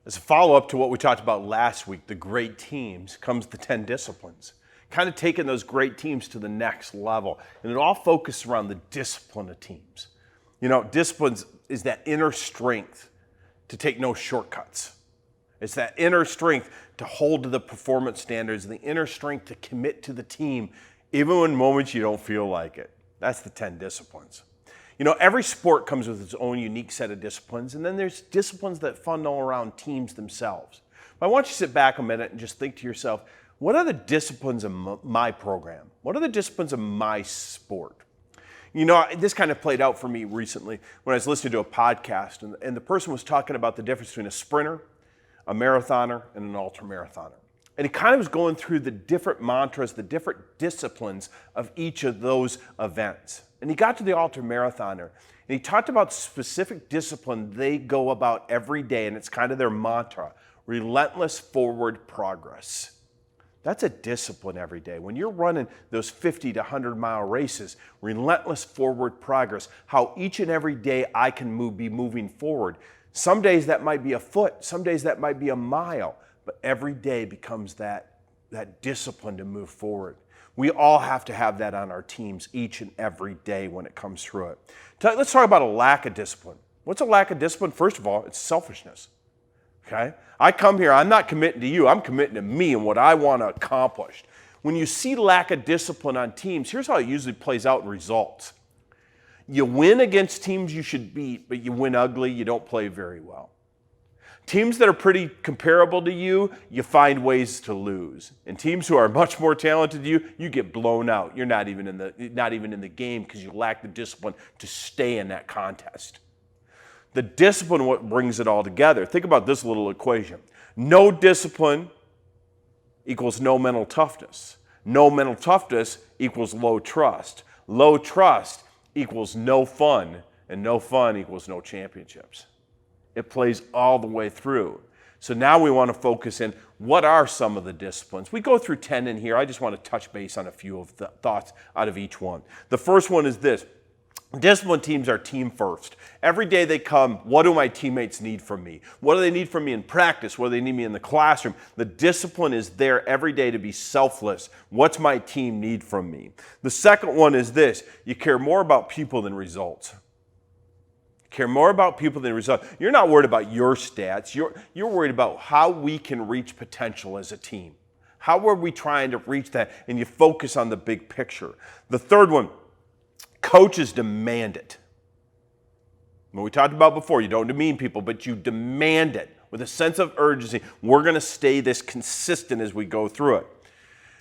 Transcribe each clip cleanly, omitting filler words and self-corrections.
As a follow-up to what we talked about last week, the great teams, comes the 10 disciplines. Kind of taking those great teams to the next level. And it all focuses around the discipline of teams. You know, disciplines is that inner strength to take no shortcuts. It's that inner strength to hold to the performance standards, the inner strength to commit to the team, even when moments you don't feel like it. That's the 10 disciplines. You know, every sport comes with its own unique set of disciplines, and then there's disciplines that funnel around teams themselves. But I want you to sit back a minute and just think to yourself, what are the disciplines of my program? What are the disciplines of my sport? You know, this kind of played out for me recently when I was listening to a podcast, and the person was talking about the difference between a sprinter, a marathoner, and an ultramarathoner. And he kind of was going through the different mantras, the different disciplines of each of those events. And he got to the ultramarathoner, and he talked about specific discipline they go about every day, and it's kind of their mantra, relentless forward progress. That's a discipline every day. When you're running those 50 to 100 mile races, relentless forward progress, how each and every day I can be moving forward. Some days that might be a foot, some days that might be a mile, but every day becomes that discipline to move forward. We all have to have that on our teams each and every day when it comes through it. Let's talk about a lack of discipline. What's a lack of discipline? First of all, it's selfishness. Okay? I come here, I'm not committing to you, I'm committing to me and what I want to accomplish. When you see lack of discipline on teams, here's how it usually plays out in results. You win against teams you should beat, but you win ugly, you don't play very well. Teams that are pretty comparable to you, you find ways to lose. And teams who are much more talented than you, you get blown out. You're not even in the game because you lack the discipline to stay in that contest. The discipline what brings it all together. Think about this little equation. No discipline equals no mental toughness. No mental toughness equals low trust. Low trust equals no fun, and no fun equals no championships. It plays all the way through. So now we want to focus in, what are some of the disciplines? We go through 10 in here. I just want to touch base on a few of the thoughts out of each one. The first one is this. Discipline teams are team first. Every day they come, what do my teammates need from me? What do they need from me in practice? What do they need me in the classroom? The discipline is there every day to be selfless. What's my team need from me? The second one is this. You care more about people than results. Care more about people than results. You're not worried about your stats. You're worried about how we can reach potential as a team. How are we trying to reach that? And you focus on the big picture. The third one, coaches demand it. What we talked about before, you don't demean people, but you demand it with a sense of urgency. We're going to stay this consistent as we go through it.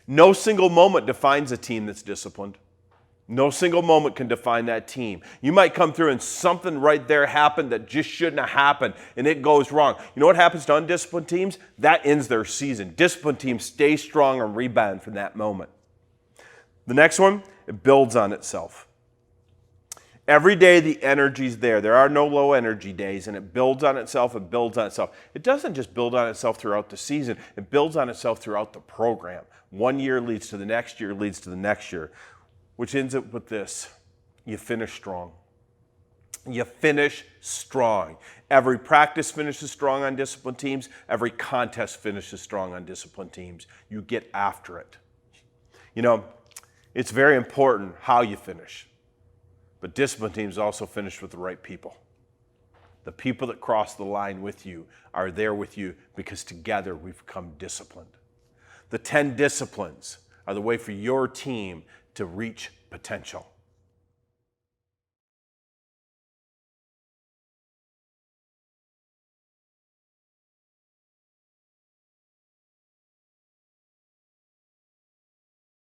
No single moment defines a team that's disciplined. No single moment can define that team. You might come through and something right there happened that just shouldn't have happened, and it goes wrong. You know what happens to undisciplined teams? That ends their season. Disciplined teams stay strong and rebound from that moment. The next one, it builds on itself. Every day the energy's there. There are no low energy days, and it builds on itself and builds on itself. It doesn't just build on itself throughout the season. It builds on itself throughout the program. 1 year leads to the next year, leads to the next year. Which ends up with this, you finish strong. You finish strong. Every practice finishes strong on disciplined teams. Every contest finishes strong on disciplined teams. You get after it. You know, it's very important how you finish. But disciplined teams also finish with the right people. The people that cross the line with you are there with you because together we've become disciplined. The 10 disciplines are the way for your team to reach potential.